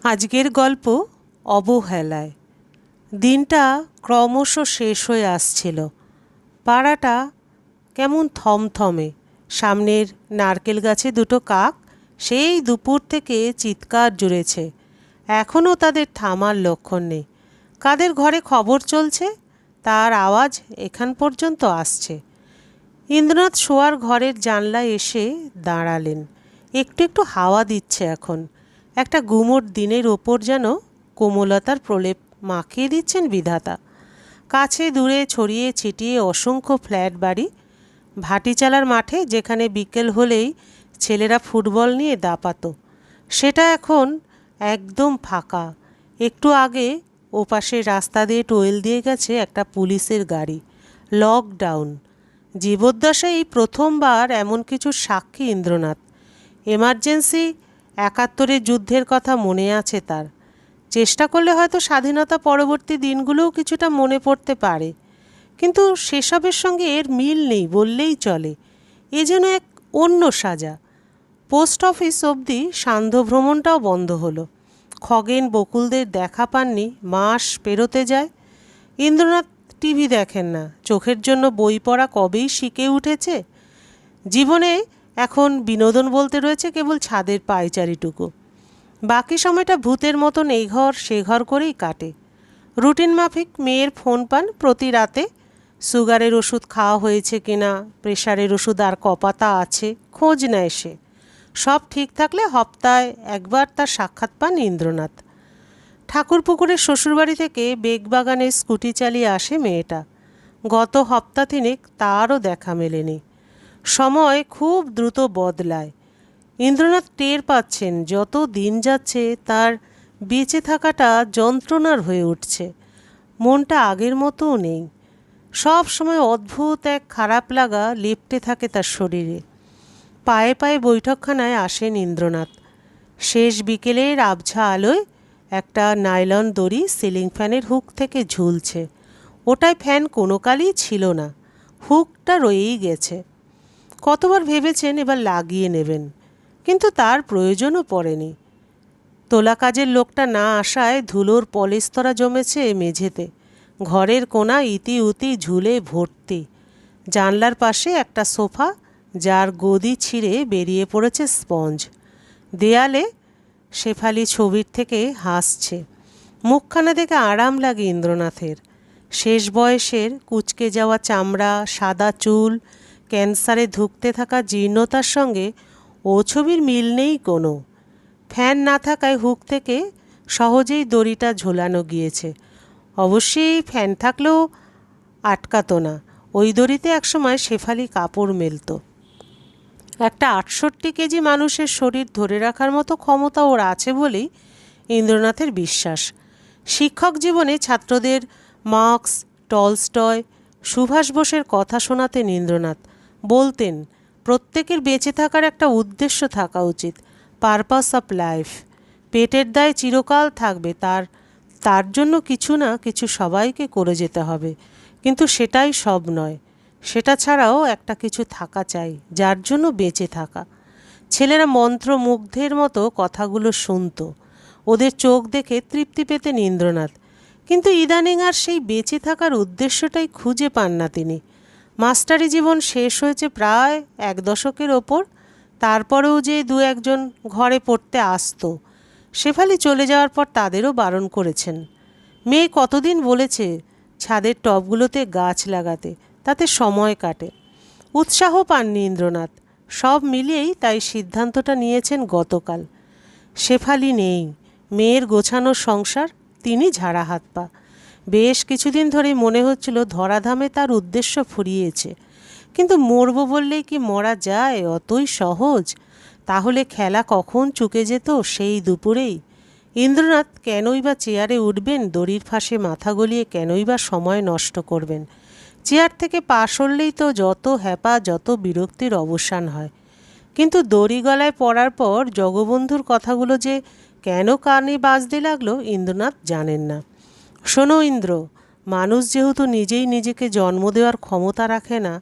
আজকের গল্প অবহেলায়। দিনটা ক্রমশ শেষ হয়ে আসছিল। পাড়াটা কেমন থমথমে। সামনের নারকেল গাছে দুটো কাক সেই দুপুর থেকে চিৎকার জুড়েছে। এখনও তাদের থামার লক্ষণ নেই। কাদের ঘরে খবর চলছে তার আওয়াজ এখান পর্যন্ত আসছে। ইন্দ্রনাথ শোয়ার ঘরের জানলায় এসে দাঁড়ালেন। একটু একটু হাওয়া দিচ্ছে এখন। একটা গুমোট দিনের ওপর যেন কোমলতার প্রলেপ মাখিয়ে দিচ্ছেন বিধাতা। কাছে দূরে ছড়িয়ে ছিটিয়ে অসংখ্য ফ্ল্যাট বাড়ি। ভাটিচালার মাঠে যেখানে বিকেল হলেই ছেলেরা ফুটবল নিয়ে দাপাতো, সেটা এখন একদম ফাঁকা। একটু আগে ওপাশের রাস্তা দিয়ে টোয়েল দিয়ে গেছে একটা পুলিশের গাড়ি। লকডাউন। জীবদ্দশায় এই প্রথমবার এমন কিছুর সাক্ষী ইন্দ্রনাথ। এমার্জেন্সি ৭১-এর যুদ্ধের কথা মনে আছে তার। চেষ্টা করলে হয়তো স্বাধীনতা পরবর্তী দিনগুলোও কিছুটা মনে পড়তে পারে, কিন্তু সেসবের সঙ্গে এর মিল নেই বললেই চলে। এ যেন এক অন্য সাজা। পোস্ট অফিস অবধি সান্ধ্য ভ্রমণটাও বন্ধ হলো। খগেন বকুলদের দেখা পাননি, মাস পেরোতে যায়। ইন্দ্রনাথ টিভি দেখেন না, চোখের জন্য বই পড়া কবেই শিখে উঠেছে। জীবনে এখন বিনোদন বলতে রয়েছে কেবল ছাদের পায়চারিটুকু। বাকি সময়টা ভূতের মতন এই ঘর সে ঘর করেই কাটে। রুটিন মাফিক মেয়ের ফোন পান প্রতি রাতে। সুগারের ওষুধ খাওয়া হয়েছে কিনা, প্রেশারের ওষুধ আর কপাতা আছে খোঁজ নেয় সে। সব ঠিক থাকলে সপ্তাহে একবার তার সাক্ষাৎ পান ইন্দ্রনাথ। ঠাকুরপুকুরের শ্বশুরবাড়ি থেকে বেগবাগানে স্কুটি চালিয়ে আসে মেয়েটা। গত সপ্তাহ তিনেক তারও দেখা মেলেনি। সময় খুব দ্রুত বদলায়। ইন্দ্রনাথ টের পাচ্ছেন যত দিন যাচ্ছে তার বেঁচে থাকাটা যন্ত্রণার হয়ে উঠছে। মনটা আগের মতোও নেই। সব সময় অদ্ভুত এক খারাপ লাগা লেপ্টে থাকে তার শরীরে। পায়ে পায়ে বৈঠকখানায় আসেন ইন্দ্রনাথ। শেষ বিকেলের আবছা আলোয় একটা নাইলন দড়ি সিলিং ফ্যানের হুক থেকে ঝুলছে। ওটায় ফ্যান কোনো কালই ছিল না, হুকটা রয়েই গেছে। কতবার ভেবেছেন এবার লাগিয়ে নেবেন, কিন্তু তার প্রয়োজনও পড়েনি। তোলা কাজের লোকটা না আসায় ধুলোর পলেস্তরা জমেছে মেঝেতে। ঘরের কোণা ইতি উতি ঝুলে ভর্তি। জানলার পাশে একটা সোফা, যার গদি ছিঁড়ে বেরিয়ে পড়েছে স্পঞ্জ। দেয়ালে শেফালি ছবির থেকে হাসছে। মুখখানা দেখে আরাম লাগে ইন্দ্রনাথের। শেষ বয়সের কুঁচকে যাওয়া চামড়া, সাদা চুল, ক্যান্সারে ধুঁকতে থাকা জীর্ণতার সঙ্গে ও ছবির মিল নেই কোনো। ফ্যান না থাকায় হুক থেকে সহজেই দড়িটা ঝোলানো গিয়েছে। অবশ্যই ফ্যান থাকলেও আটকাতো না। ওই দড়িতে একসময় শেফালি কাপড় মেলত। একটা ৬৮ কেজি মানুষের শরীর ধরে রাখার মতো ক্ষমতা ওর আছে বলেই ইন্দ্রনাথের বিশ্বাস। শিক্ষক জীবনে ছাত্রদের মার্কস, টলস্টয়, সুভাষ বোসের কথা শোনাতেন ইন্দ্রনাথ। বলতেন প্রত্যেকের বেঁচে থাকার একটা উদ্দেশ্য থাকা উচিত, পারপাস অফ লাইফ। পেটের দায় চিরকাল থাকবে, তার জন্য কিছু না কিছু সবাইকে করে যেতে হবে, কিন্তু সেটাই সব নয়। সেটা ছাড়াও একটা কিছু থাকা চাই যার জন্য বেঁচে থাকা। ছেলেরা মন্ত্রমুগ্ধের মতো কথাগুলো শুনত। ওদের চোখ দেখে তৃপ্তি পেতেন ইন্দ্রনাথ। কিন্তু ইদানিং আর সেই বেঁচে থাকার উদ্দেশ্যটাই খুঁজে পান না তিনি। মাস্টারি জীবন শেষ হয়েছে প্রায় ১ দশকের ওপর। তারপরেও যে দু একজন ঘরে পড়তে আসতো, শেফালি চলে যাওয়ার পর তাদেরও বারণ করেছেন। মেয়ে কতদিন বলেছে ছাদের টবগুলোতে গাছ লাগাতে, তাতে সময় কাটে। উৎসাহ পাননি ইন্দ্রনাথ। সব মিলিয়েই তাই সিদ্ধান্তটা নিয়েছেন গতকাল। শেফালি নেই, মেয়ের গোছানো সংসার, তিনি ঝাড়া হাত পা। বেশ কিছুদিন ধরেই মনে হচ্ছিল ধরাধামে তার উদ্দেশ্য ফুরিয়েছে। কিন্তু মরব বললেই কি মরা যায় অতই সহজ? তাহলে খেলা কখন চুকে যেত সেই দুপুরেই। ইন্দ্রনাথ কেনই বা চেয়ারে উঠবেন, দড়ির ফাঁসে মাথা গলিয়ে কেনই বা সময় নষ্ট করবেন? চেয়ার থেকে পা সরলেই তো যত হ্যাপা, যত বিরক্তির অবসান হয়। কিন্তু দড়ি গলায় পড়ার পর জগবন্ধুর কথাগুলো যে কেন কানে বাজতে লাগলো ইন্দ্রনাথ জানেন না। শোনো ইন্দ্র, মানুষ যেহেতু নিজেই নিজেকে জন্ম দেওয়ার ক্ষমতা রাখে না,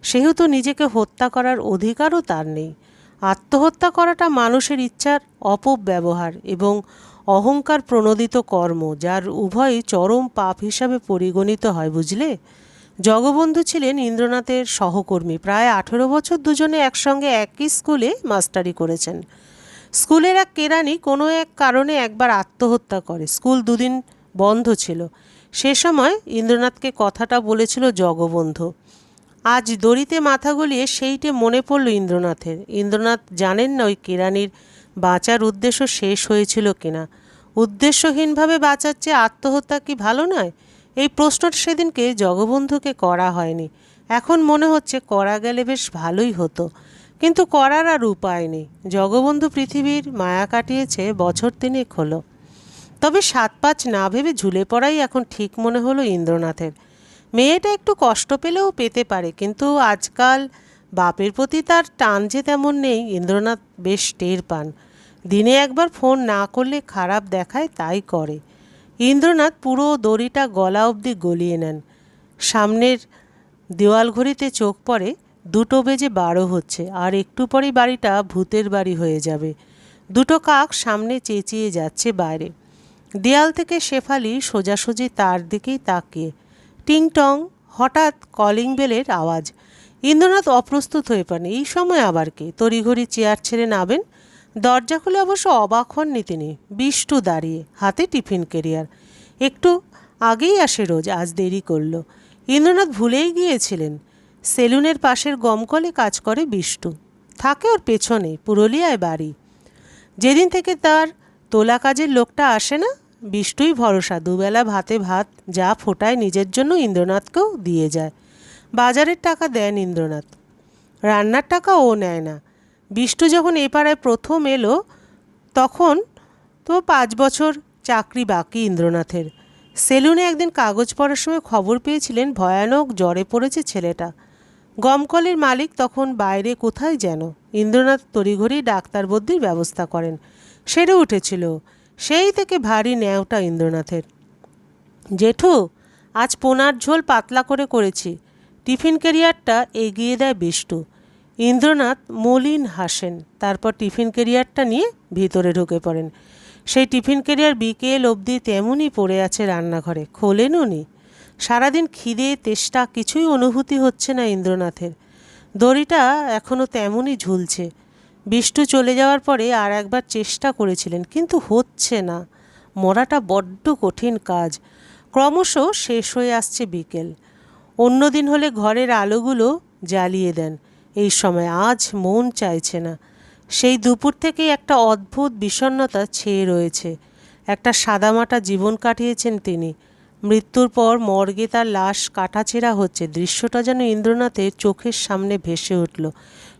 সেহেতু নিজেকে হত্যা করার অধিকারও তার নেই। আত্মহত্যা করাটা মানুষের ইচ্ছার অপব্যবহার এবং অহংকার প্রণোদিত কর্ম, যার উভয়ই চরম পাপ হিসাবে পরিগণিত হয়, বুঝলে? জগবন্ধু ছিলেন ইন্দ্রনাথের সহকর্মী। প্রায় 18 বছর দুজনে একসঙ্গে একই স্কুলে মাস্টারি করেছেন। স্কুলের এক কেরানি কোনো এক কারণে একবার আত্মহত্যা করে। স্কুল দুদিন বন্ধ ছিল। সে সময় ইন্দ্রনাথকে কথাটা বলেছিল জগবন্ধু। আজ দড়িতে মাথা গলিয়ে সেইটে মনে পড়ল ইন্দ্রনাথের। ইন্দ্রনাথ জানেন না ওই কেরানির বাঁচার উদ্দেশ্য শেষ হয়েছিল কিনা। উদ্দেশ্যহীনভাবে বাঁচার চেয়ে আত্মহত্যা কি ভালো নয়? এই প্রশ্নটা সেদিনকে জগবন্ধুকে করা হয়নি। এখন মনে হচ্ছে করা গেলে বেশ ভালোই হতো, কিন্তু করার আর উপায় নেই। জগবন্ধু পৃথিবীর মায়া কাটিয়েছে বছর 3 হলো। তবে 7-5 না ভেবে ঝুলে পড়াই এখন ঠিক মনে হলো ইন্দ্রনাথের। মেয়েটা একটু কষ্ট পেলেও পেতে পারে, কিন্তু আজকাল বাপের প্রতি তার টান যে তেমন নেই ইন্দ্রনাথ বেশ টের পান। দিনে একবার ফোন না করলে খারাপ দেখায়, তাই করে। ইন্দ্রনাথ পুরো দড়িটা গলা অবধি গলিয়ে নেন। সামনের দেওয়াল ঘড়িতে চোখ পড়ে 2:12 হচ্ছে, আর একটু পরেই বাড়িটা ভূতের বাড়ি হয়ে যাবে। দুটো কাক সামনে চেঁচিয়ে যাচ্ছে বাইরে। দেয়াল থেকে শেফালি সোজাসুজি তার দিকেই তাকিয়ে। টিং টং, হঠাৎ কলিং বেলের আওয়াজ। ইন্দ্রনাথ অপ্রস্তুত হয়ে পান। এই সময় আবার কে? তড়িঘড়ি চেয়ার ছেড়ে নামেন। দরজা খুলে অবশ্য অবাক হননি তিনি। বিষ্টু দাঁড়িয়ে, হাতে টিফিন ক্যারিয়ার। একটু আগেই আসে রোজ, আজ দেরি করল। ইন্দ্রনাথ ভুলেই গিয়েছিলেন সেলুনের পাশের গমকলে কাজ করে বিষ্টু। থাকে ওর পেছনে, পুরুলিয়ায় বাড়ি। যেদিন থেকে তার তোলা কাজের লোকটা আসে না, বিষ্টুই ভরসা। দুবেলা ভাতে ভাত যা ফোটায় নিজের জন্য ইন্দ্রনাথকেও দিয়ে যায়। বাজারের টাকা দেন ইন্দ্রনাথ, রান্নার টাকা ও নেয় না। বিষ্টু যখন এ পাড়ায় প্রথম এলো তখন তো 5 বছর চাকরি বাকি ইন্দ্রনাথের। সেলুনে একদিন কাগজ পড়ার সময় খবর পেয়েছিলেন ভয়ানক জ্বরে পড়েছে ছেলেটা। গমকলের মালিক তখন বাইরে কোথায় যেন। ইন্দ্রনাথ তড়িঘড়ি ডাক্তার বদ্যির ব্যবস্থা করেন। সেরে উঠেছিল। সেই থেকে ভারী ন্যাওটা ইন্দ্রনাথের। জেঠু, আজ পোনার ঝোল পাতলা করে করেছি। টিফিন ক্যারিয়ারটা এগিয়ে দেয় বিষ্টু। ইন্দ্রনাথ মলিন হাসেন, তারপর টিফিন ক্যারিয়ারটা নিয়ে ভিতরে ঢুকে পড়েন। সেই টিফিন ক্যারিয়ার বিকেল অবধি তেমনই পড়ে আছে রান্নাঘরে, খোলেন উনি। সারাদিন খিদে তেষ্টা কিছুই অনুভূতি হচ্ছে না ইন্দ্রনাথের। দড়িটা এখনও তেমনই ঝুলছে। বিষ্টু চলে যাওয়ার পরে আর একবার চেষ্টা করেছিলেন, কিন্তু হচ্ছে না। মরাটা বড্ড কঠিন কাজ। ক্রমশ শেষ হয়ে আসছে বিকেল। অন্যদিন হলে ঘরের আলোগুলো জ্বালিয়ে দেন। এই সময় আজ মন চাইছে না। সেই দুপুর থেকেই একটা অদ্ভুত বিষণ্ণতা ছেয়ে রয়েছে। একটা সাদামাটা জীবন কাটিয়েছেন তিনি। মৃত্যুর পর মর্গে তার লাশ কাটাছেঁড়া হচ্ছে। দৃশ্যটা যেন ইন্দ্রনাথের চোখের সামনে ভেসে উঠল।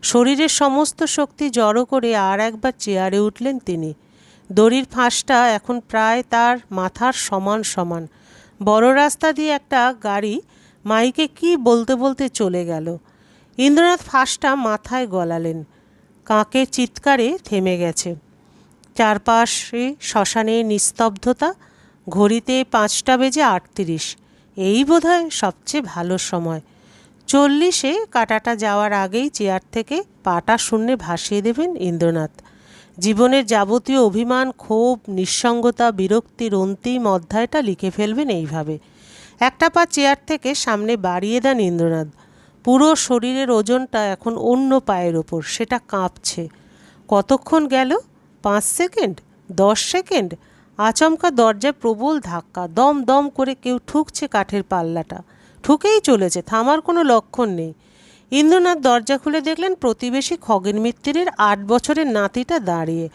শরীরের সমস্ত শক্তি জড়ো করে আর একবার চেয়ারে উঠলেন তিনি। দড়ির ফাঁসটা এখন প্রায় তার মাথার সমান সমান। বড় রাস্তা দিয়ে একটা গাড়ি মাইকে কি বলতে বলতে চলে গেল। ইন্দ্রনাথ ফাঁসটা মাথায় গলালেন। কাকের চিৎকারে থেমে গেছে। চারপাশে শ্মশানে নিস্তব্ধতা। ঘড়িতে 5:38। এই বোধহয় সবচেয়ে ভালো সময়। 40-এ কাঁটাটা যাওয়ার আগেই চেয়ার থেকে পাটা শূন্যে ভাসিয়ে দেবেন ইন্দ্রনাথ। জীবনের যাবতীয় অভিমান, ক্ষোভ, নিঃসঙ্গতা, বিরক্তির অন্তিম অধ্যায়টা লিখে ফেলবেন এইভাবে। একটা পা চেয়ার থেকে সামনে বাড়িয়ে দেন ইন্দ্রনাথ। পুরো শরীরের ওজনটা এখন অন্য পায়ের ওপর, সেটা কাঁপছে। কতক্ষণ গেল? 5 সেকেন্ড, 10 সেকেন্ড। আচমকা দরজায় প্রবল ধাক্কা। দম দম করে কেউ ঠুকছে কাঠের পাল্লাটা। ঠুকেই চলেছে, থামার কোনো লক্ষণ নেই। ইন্দ্রনাথ দরজা খুলে দেখলেন প্রতিবেশী খগেন মিত্তিরের 8 বছরের নাতিটা দাঁড়িয়ে।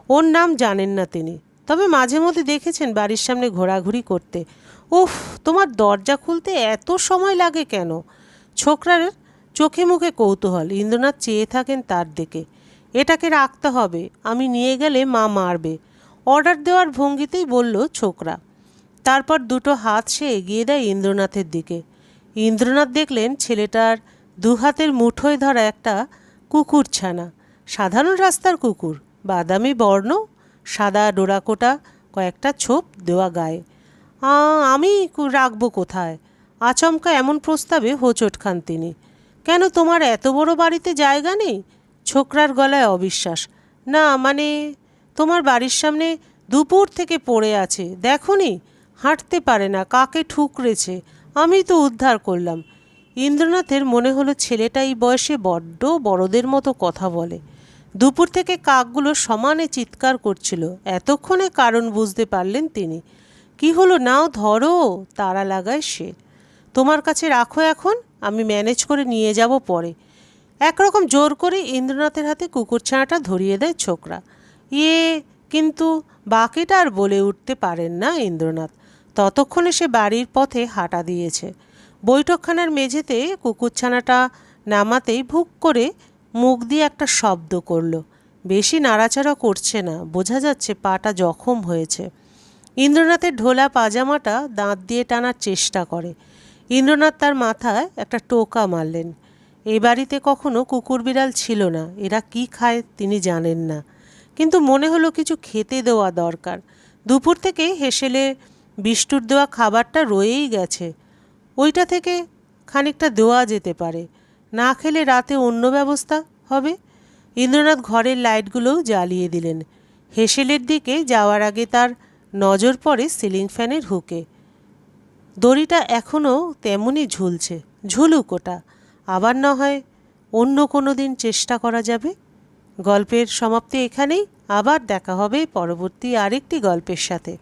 ওর নাম জানেন না তিনি, তবে মাঝে মধ্যে দেখেছেন বাড়ির সামনে ঘোরাঘুরি করতে। উফ, তোমার দরজা খুলতে এত সময় লাগে কেন? ছোকরার চোখে মুখে কৌতূহল। ইন্দ্রনাথ চেয়ে থাকেন তার দিকে। এটাকে রাখতে হবে, আমি নিয়ে গেলে মা মারবে, অর্ডার দেওয়ার ভঙ্গিতেই বলল ছোকরা। তারপর দুটো হাত সে এগিয়ে দেয় ইন্দ্রনাথের দিকে। ইন্দ্রনাথ দেখলেন ছেলেটার 2 হাতের মুঠোয় ধরা একটা কুকুর ছানা। সাধারণ রাস্তার কুকুর, বাদামি বর্ণ, সাদা ডোরাকোটা, কয়েকটা ছোপ দেওয়া গায়ে। আমি রাখবো কোথায়? আচমকা এমন প্রস্তাবে হোঁচট খান তিনি। কেন, তোমার এত বড় বাড়িতে জায়গা নেই? ছোকরার গলায় অবিশ্বাস। না মানে, তোমার বাড়ির সামনে দুপুর থেকে পড়ে আছে, দেখোনি? হাঁটতে পারে না, কাকে ঠুকরেছে, আমি তো উদ্ধার করলাম। ইন্দ্রনাথের মনে হলো ছেলেটা এই বয়সে বড্ড বড়দের মতো কথা বলে। দুপুর থেকে কাকগুলো সমানে চিৎকার করছিল, এতক্ষণে কারণ বুঝতে পারলেন তিনি। কি হলো, নাও ধরো, তাড়া লাগায় সে। তোমার কাছে রাখো এখন, আমি ম্যানেজ করে নিয়ে যাব পরে। একরকম জোর করে ইন্দ্রনাথের হাতে কুকুরছানাটা ধরিয়ে দেয় ছোকরা। ইয়ে, কিন্তু বাকিটা আর বলে উঠতে পারেন না ইন্দ্রনাথ। ততক্ষণে সে বাড়ির পথে হাঁটা দিয়েছে। বৈঠকখানার মেঝেতে কুকুরছানাটা নামাতেই ভুক করে মুখ দিয়ে একটা শব্দ করল। বেশি নাড়াচাড়া করছে না, বোঝা যাচ্ছে পাটা জখম হয়েছে। ইন্দ্রনাথের ঢোলা পাজামাটা দাঁত দিয়ে টানার চেষ্টা করে। ইন্দ্রনাথ তার মাথায় একটা টোকা মারলেন। এ বাড়িতে কখনো কুকুর বিড়াল ছিল না, এরা কি খায় তিনি জানেন না, কিন্তু মনে হলো কিছু খেতে দেওয়া দরকার। দুপুর থেকে হেসেলে বিষ্টুর দেওয়া খাবারটা রয়েই গেছে, ওইটা থেকে খানিকটা দেওয়া যেতে পারে। না খেলে রাতে অন্য ব্যবস্থা হবে। ইন্দ্রনাথ ঘরের লাইটগুলোও জ্বালিয়ে দিলেন। হেসেলের দিকে যাওয়ার আগে তার নজর পড়ে সিলিং ফ্যানের হুকে। দড়িটা এখনও তেমনই ঝুলছে, ঝুলুক ওটা, আবার না হয় অন্য কোনো দিন চেষ্টা করা যাবে। গল্পের সমাপ্তি এখানেই, আবার দেখা হবে পরবর্তী আরেকটি গল্পের সাথে।